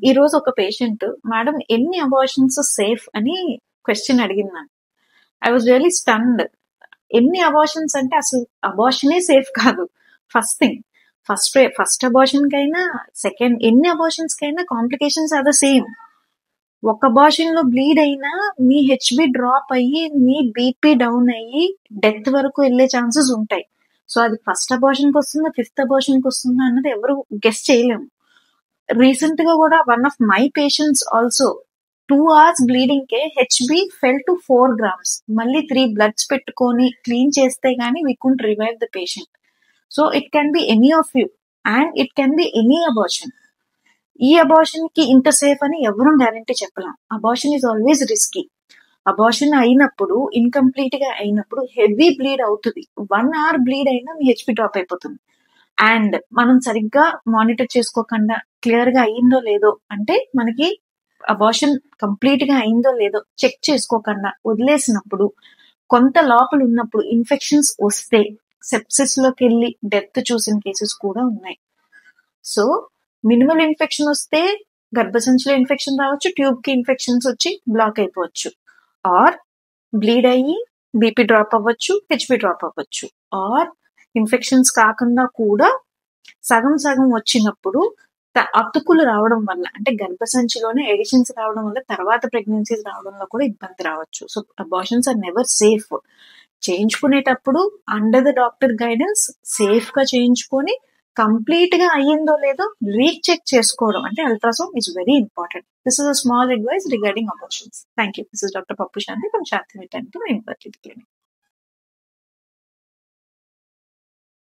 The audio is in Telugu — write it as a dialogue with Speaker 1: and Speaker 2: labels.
Speaker 1: ఈ రోజు ఒక పేషెంట్ మేడం ఎన్ని అబార్షన్స్ సేఫ్ అని క్వశ్చన్ అడిగింది నాకు. I was really stunned. ఎన్ని అబార్షన్స్ అంటే అసలు అబార్షనే సేఫ్ కాదు. ఫస్ట్ థింగ్, ఫస్ట్ అబార్షన్ కైనా సెకండ్ ఎన్ని అబార్షన్స్ కైనా కాంప్లికేషన్స్ ఆర్ ద సేమ్. ఒక అబార్షన్ లో బ్లీడ్ అయినా మీ హెచ్బి డ్రాప్ అయ్యి మీ బీపీ డౌన్ అయ్యి డెత్ వరకు వెళ్ళే ఛాన్సెస్ ఉంటాయి. సో అది ఫస్ట్ అబార్షన్ కి వస్తుందా ఫిఫ్త్ అబార్షన్ కి వస్తుందా అన్నది ఎవరు గెస్ చేయలేము. రీసెంట్ గా కూడా one of my patients also 2 hours bleeding కే హెచ్బి ఫెల్ టు 4 grams. మళ్ళీ 3 bloods పెట్టుకొని క్లీన్ చేస్తే గానీ we can't revive the patient. So it can be any of you and it can be any abortion. ఈ అబార్షన్ కి ఇంత సేఫ్ అని ఎవరూ గ్యారంటీ చెప్పలేం. Abortion is always risky. Abortion అయినప్పుడు ఇన్కంప్లీట్ గా అయినప్పుడు హెవీ బ్లీడ్ అవుతుంది. 1 hour బ్లీడ్ అయినా మీ హెచ్పి డ్రాప్ అయిపోతుంది. అండ్ మనం సరిగ్గా మానిటర్ చేసుకోకుండా క్లియర్ గా అయిందో లేదో అంటే మనకి అబార్షన్ కంప్లీట్ గా అయిందో లేదో చెక్ చేసుకోకుండా వదిలేసినప్పుడు కొంత లోపల ఉన్నప్పుడు ఇన్ఫెక్షన్స్ వస్తే సెప్సిస్ లోకి వెళ్ళి డెత్ చూసిన కేసెస్ కూడా ఉన్నాయి. సో మినిమల్ ఇన్ఫెక్షన్ వస్తే గర్భసంచిలో ఇన్ఫెక్షన్ రావచ్చు, ట్యూబ్ కి ఇన్ఫెక్షన్స్ వచ్చి బ్లాక్ అయిపోవచ్చు, ఆర్ బ్లీడ్ అయ్యి బీపీ డ్రాప్ అవ్వచ్చు, హెచ్పి డ్రాప్ అవ్వచ్చు, ఆర్ ఇన్ఫెక్షన్స్ కాకుండా కూడా సగం సగం వచ్చినప్పుడు అతుకులు రావడం వల్ల అంటే గర్భసంచిలోనే ఎడిషన్స్ రావడం వల్ల తర్వాత ప్రెగ్నెన్సీస్ రావడంలో కూడా ఇబ్బంది రావచ్చు. So abortions are never safe. చేయించుకునేటప్పుడు under the doctor guidance safe గా చేయించుకొని కంప్లీట్ గా అయ్యిందో లేదో రీచెక్ చేసుకోవడం అంటే ultrasound is very important. This is a small advice regarding abortions. Thank you. This is doctor Pappu Shanti from Shanti maternity and infertility clinic.